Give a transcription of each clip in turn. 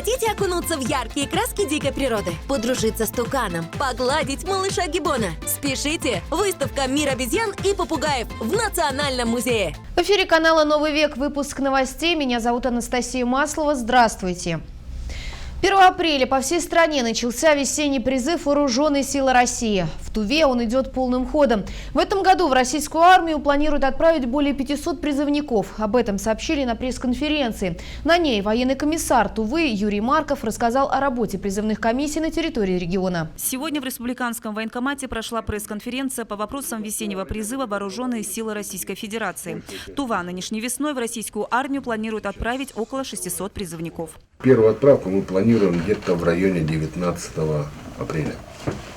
Хотите окунуться в яркие краски дикой природы? Подружиться с туканом? Погладить малыша Гиббона? Спешите! Выставка «Мир обезьян и попугаев» в Национальном музее. В эфире канала «Новый век», выпуск новостей. Меня зовут Анастасия Маслова. Здравствуйте. 1 апреля по всей стране начался весенний призыв Вооруженные силы России. В Туве он идет полным ходом. В этом году в российскую армию планируют отправить более 500 призывников. Об этом сообщили на пресс-конференции. На ней военный комиссар Тувы Юрий Марков рассказал о работе призывных комиссий на территории региона. Сегодня в Республиканском военкомате прошла пресс-конференция по вопросам весеннего призыва Вооруженные силы Российской Федерации. Тува нынешней весной в российскую армию планирует отправить около 600 призывников. Первую отправку мы планируем где-то в районе 19 апреля.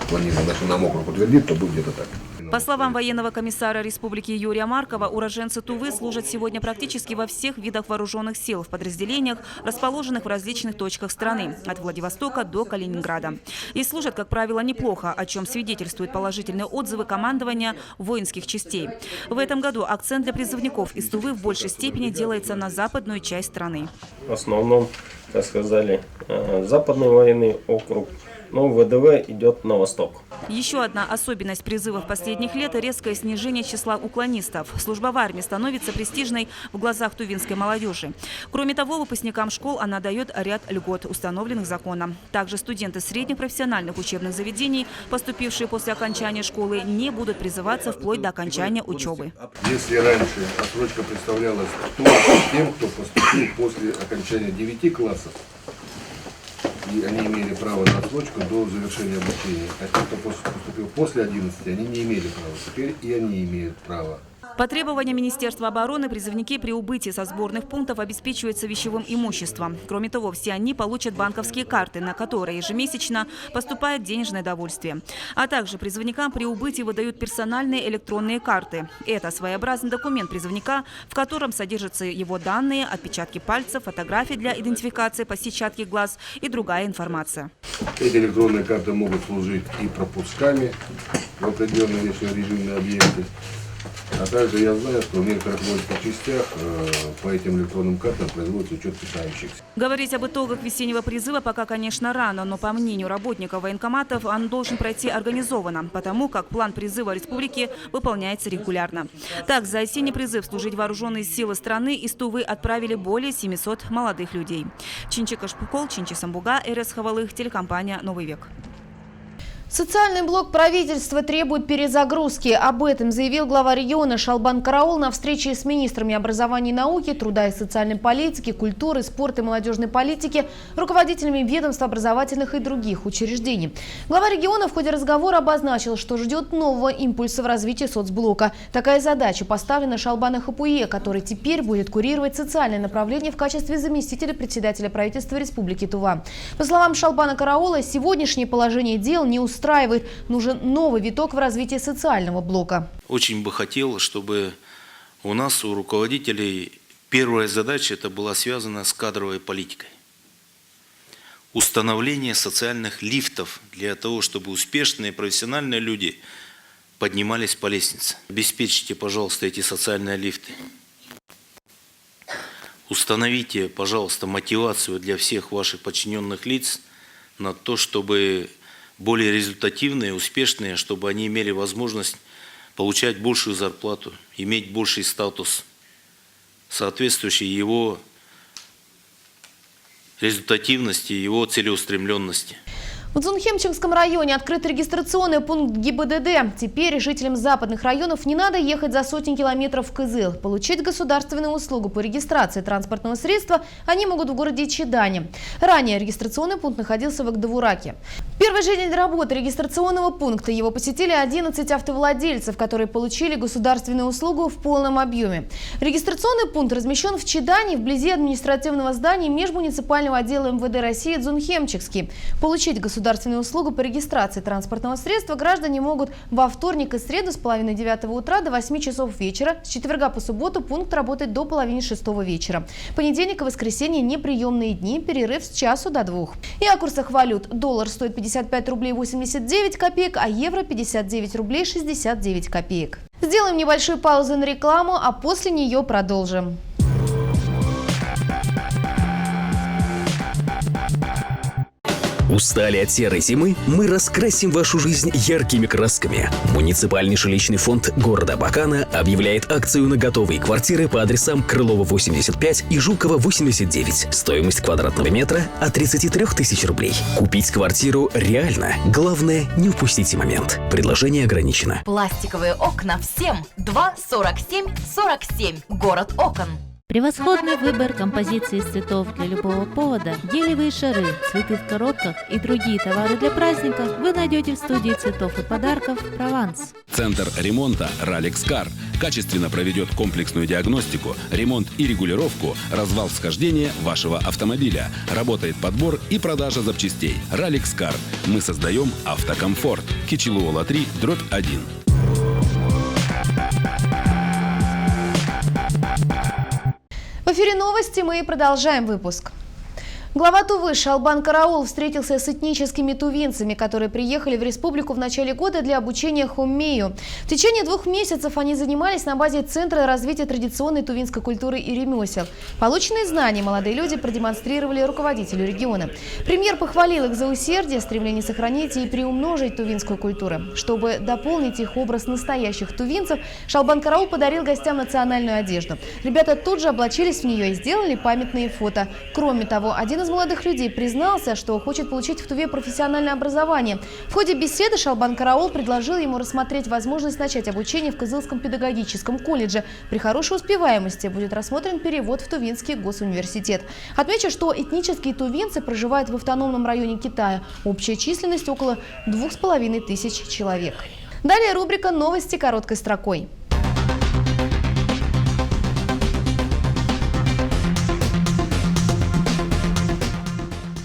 Планируем, если нам округ утвердит, то будет где-то так. По словам военного комиссара республики Юрия Маркова, уроженцы Тувы служат сегодня практически во всех видах вооруженных сил, в подразделениях, расположенных в различных точках страны, от Владивостока до Калининграда. И служат, как правило, неплохо, о чем свидетельствуют положительные отзывы командования воинских частей. В этом году акцент для призывников из Тувы в большей степени делается на западную часть страны. В основном, как сказали, западный военный округ, но ВДВ идет на восток. Еще одна особенность призывов последних лет – резкое снижение числа уклонистов. Служба в армии становится престижной в глазах тувинской молодежи. Кроме того, выпускникам школ она дает ряд льгот, установленных законом. Также студенты средних профессиональных учебных заведений, поступившие после окончания школы, не будут призываться вплоть до окончания учебы. Если раньше отсрочка представлялась тем, кто поступил после окончания 9 классов, и они имели право на отсрочку до завершения обучения. А те, кто поступил после 11, они не имели права. Теперь и они имеют право. По требованиям Министерства обороны призывники при убытии со сборных пунктов обеспечиваются вещевым имуществом. Кроме того, все они получат банковские карты, на которые ежемесячно поступает денежное довольствие. А также призывникам при убытии выдают персональные электронные карты. Это своеобразный документ призывника, в котором содержатся его данные, отпечатки пальцев, фотографии для идентификации по сетчатке глаз и другая информация. Эти электронные карты могут служить и пропусками в определенные режимные объекты. А также я знаю, что в некоторых воинских частях по этим электронным картам производится учет питающихся. Говорить об итогах весеннего призыва пока, конечно, рано, но по мнению работников военкоматов он должен пройти организованно, потому как план призыва республики выполняется регулярно. Так, за осенний призыв служить вооруженные силы страны из Тувы отправили более 700 молодых людей. Чинчи Кашпукол, Чинчи Самбуга, РС Хавалых, телекомпания «Новый век». Социальный блок правительства требует перезагрузки. Об этом заявил глава региона Шалбан Караул на встрече с министрами образования и науки, труда и социальной политики, культуры, спорта и молодежной политики, руководителями ведомств образовательных и других учреждений. Глава региона в ходе разговора обозначил, что ждет нового импульса в развитии соцблока. Такая задача поставлена Шалбану Хапуе, который теперь будет курировать социальное направление в качестве заместителя председателя правительства Республики Тува. По словам Шалбана Караула, сегодняшнее положение дел не устраивает. Нужен новый виток в развитии социального блока. Очень бы хотел, чтобы у нас, у руководителей, первая задача это была связана с кадровой политикой. Установление социальных лифтов для того, чтобы успешные профессиональные люди поднимались по лестнице. Обеспечьте, пожалуйста, эти социальные лифты. Установите, пожалуйста, мотивацию для всех ваших подчиненных лиц на то, чтобы более результативные, успешные, чтобы они имели возможность получать большую зарплату, иметь больший статус, соответствующий его результативности, его целеустремленности. В Дзунхемчикском районе открыт регистрационный пункт ГИБДД. Теперь жителям западных районов не надо ехать за сотни километров в Кызыл. Получить государственную услугу по регистрации транспортного средства они могут в городе Чидане. Ранее регистрационный пункт находился в Агдавураке. Первый же день работы регистрационного пункта его посетили 11 автовладельцев, которые получили государственную услугу в полном объеме. Регистрационный пункт размещен в Чидане, вблизи административного здания межмуниципального отдела МВД России Дзунхемчикский. Получить государственную услугу по регистрации транспортного средства граждане могут во вторник и среду с половины 9 утра до 8 часов вечера. С четверга по субботу пункт работает до половины 6 вечера. Понедельник и воскресенье неприемные дни, перерыв с часу до 2. И о курсах валют. Доллар стоит 55 рублей 89 копеек, а евро 59 рублей 69 копеек. Сделаем небольшую паузу на рекламу, а после нее продолжим. Устали от серой зимы? Мы раскрасим вашу жизнь яркими красками. Муниципальный жилищный фонд города Абакана объявляет акцию на готовые квартиры по адресам Крылова 85 и Жукова 89. Стоимость квадратного метра от 33 тысяч рублей. Купить квартиру реально. Главное, не упустите момент. Предложение ограничено. Пластиковые окна всем. 2,47,47. Город окон. Превосходный выбор композиции из цветов для любого повода, гелевые шары, цветы в коробках и другие товары для праздника вы найдете в студии цветов и подарков «Прованс». Центр ремонта «Раликс Кар» качественно проведет комплексную диагностику, ремонт и регулировку, развал схождения вашего автомобиля. Работает подбор и продажа запчастей. «Раликс Кар». Мы создаем автокомфорт. Кичилуола 3/1. В эфире новости, мы продолжаем выпуск. Глава Тувы Шалбан Караул встретился с этническими тувинцами, которые приехали в республику в начале года для обучения хуммею. В течение 2 месяцев они занимались на базе Центра развития традиционной тувинской культуры и ремесел. Полученные знания молодые люди продемонстрировали руководителю региона. Премьер похвалил их за усердие, стремление сохранить и приумножить тувинскую культуру. Чтобы дополнить их образ настоящих тувинцев, Шалбан Караул подарил гостям национальную одежду. Ребята тут же облачились в нее и сделали памятные фото. Кроме того, один из молодых людей признался, что хочет получить в Туве профессиональное образование. В ходе беседы Шалбан Караул предложил ему рассмотреть возможность начать обучение в Кызылском педагогическом колледже. При хорошей успеваемости будет рассмотрен перевод в Тувинский госуниверситет. Отмечу, что этнические тувинцы проживают в автономном районе Китая. Общая численность около 2500 человек. Далее рубрика «Новости короткой строкой».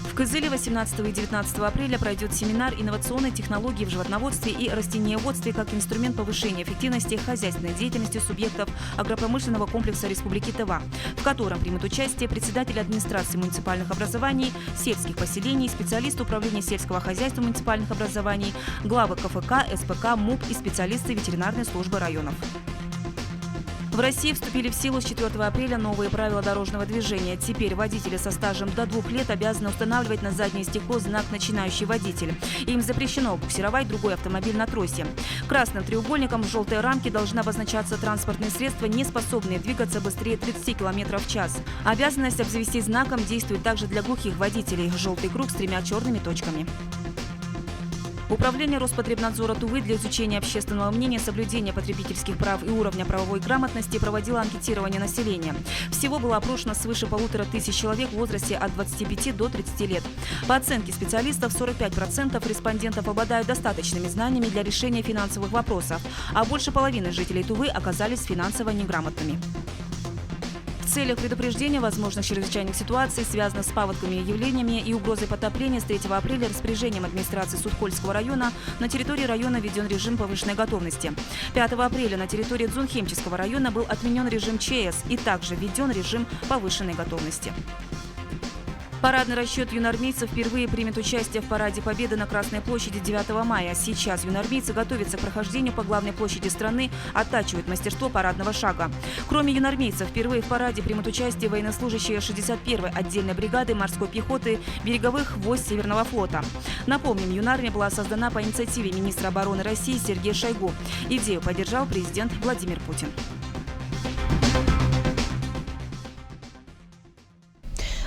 В Кызыле 18 и 19 апреля пройдет семинар «Инновационные технологии в животноводстве и растениеводстве как инструмент повышения эффективности хозяйственной деятельности субъектов агропромышленного комплекса Республики Тыва», в котором примут участие председатель администрации муниципальных образований, сельских поселений, специалисты управления сельского хозяйства муниципальных образований, главы КФК, СПК, МУП и специалисты ветеринарной службы районов. В России вступили в силу с 4 апреля новые правила дорожного движения. Теперь водители со стажем до 2 лет обязаны устанавливать на заднее стекло знак «Начинающий водитель». Им запрещено буксировать другой автомобиль на тросе. Красным треугольником в желтой рамке должны обозначаться транспортные средства, не способные двигаться быстрее 30 км в час. Обязанность обзавестись знаком действует также для глухих водителей. Желтый круг с 3 черными точками. Управление Роспотребнадзора Тувы для изучения общественного мнения, соблюдения потребительских прав и уровня правовой грамотности проводило анкетирование населения. Всего было опрошено свыше 1500 человек в возрасте от 25 до 30 лет. По оценке специалистов, 45% респондентов обладают достаточными знаниями для решения финансовых вопросов, а больше половины жителей Тувы оказались финансово неграмотными. В целях предупреждения возможных чрезвычайных ситуаций, связанных с паводковыми явлениями и угрозой потопления, с 3 апреля распоряжением администрации Судхольского района на территории района введен режим повышенной готовности. 5 апреля на территории Дзунхемческого района был отменен режим ЧС и также введен режим повышенной готовности. Парадный расчет юноармейцев впервые примет участие в Параде Победы на Красной площади 9 мая. Сейчас юноармейцы готовятся к прохождению по главной площади страны, оттачивают мастерство парадного шага. Кроме юноармейцев, впервые в параде примут участие военнослужащие 61-й отдельной бригады морской пехоты береговых войск Северного флота. Напомним, юнармия была создана по инициативе министра обороны России Сергея Шойгу. Идею поддержал президент Владимир Путин.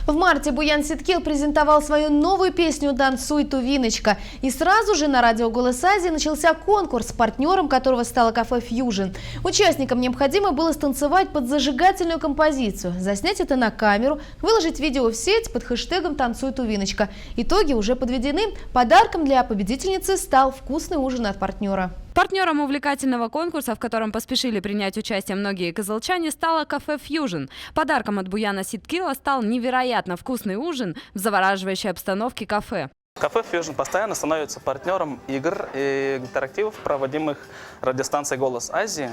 В марте Буян Ситкил презентовал свою новую песню «Танцуй, Тувиночка». И сразу же на радио «Голос Азии» начался конкурс, партнером которого стало кафе «Фьюжн». Участникам необходимо было станцевать под зажигательную композицию, заснять это на камеру, выложить видео в сеть под хэштегом «Танцуй, Тувиночка». Итоги уже подведены. Подарком для победительницы стал вкусный ужин от партнера. Партнером увлекательного конкурса, в котором поспешили принять участие многие кызылчане, стало кафе «Фьюжн». Подарком от Буяна Ситкила стал невероятно вкусный ужин в завораживающей обстановке кафе. Кафе «Фьюжн» постоянно становится партнером игр и интерактивов, проводимых радиостанцией «Голос Азии».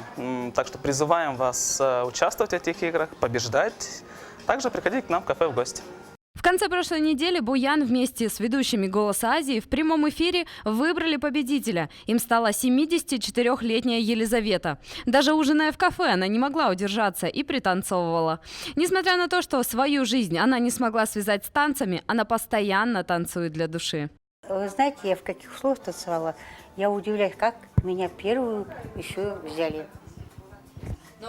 Так что призываем вас участвовать в этих играх, побеждать. Также приходите к нам в кафе в гости. В конце прошлой недели Буян вместе с ведущими «Голоса Азии» в прямом эфире выбрали победителя. Им стала 74-летняя Елизавета. Даже ужиная в кафе, она не могла удержаться и пританцовывала. Несмотря на то, что свою жизнь она не смогла связать с танцами, она постоянно танцует для души. Вы знаете, я в каких условиях танцевала, я удивляюсь, как меня первую еще взяли.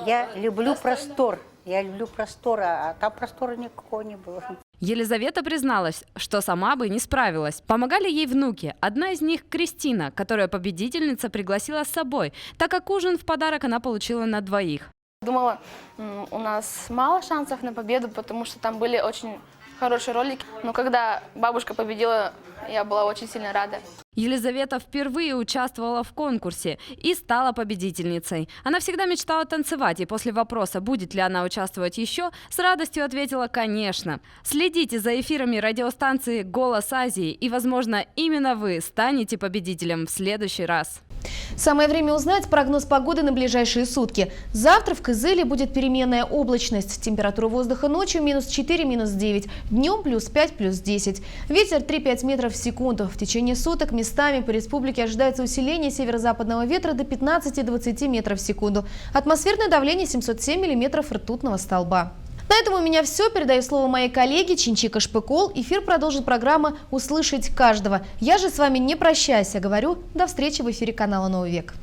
Я люблю простор. Я люблю простор, а там простора никакого не было. Елизавета призналась, что сама бы не справилась. Помогали ей внуки. Одна из них – Кристина, которую победительница пригласила с собой, так как ужин в подарок она получила на двоих. Думала, у нас мало шансов на победу, потому что там были очень хорошие ролики. Но когда бабушка победила, я была очень сильно рада. Елизавета впервые участвовала в конкурсе и стала победительницей. Она всегда мечтала танцевать, и после вопроса, будет ли она участвовать еще, с радостью ответила «конечно». Следите за эфирами радиостанции «Голос Азии», и, возможно, именно вы станете победителем в следующий раз. Самое время узнать прогноз погоды на ближайшие сутки. Завтра в Кызыле будет переменная облачность. Температура воздуха ночью -4, -9. Днем +5, +10. Ветер 3-5 метров в секунду. В течение суток местами по республике ожидается усиление северо-западного ветра до 15-20 метров в секунду. Атмосферное давление 707 миллиметров ртутного столба. На этом у меня все. Передаю слово моей коллеге Чинчика Шпыкол. Эфир продолжит программа «Услышать каждого». Я же с вами не прощаюсь, а говорю до встречи в эфире канала «Новый век».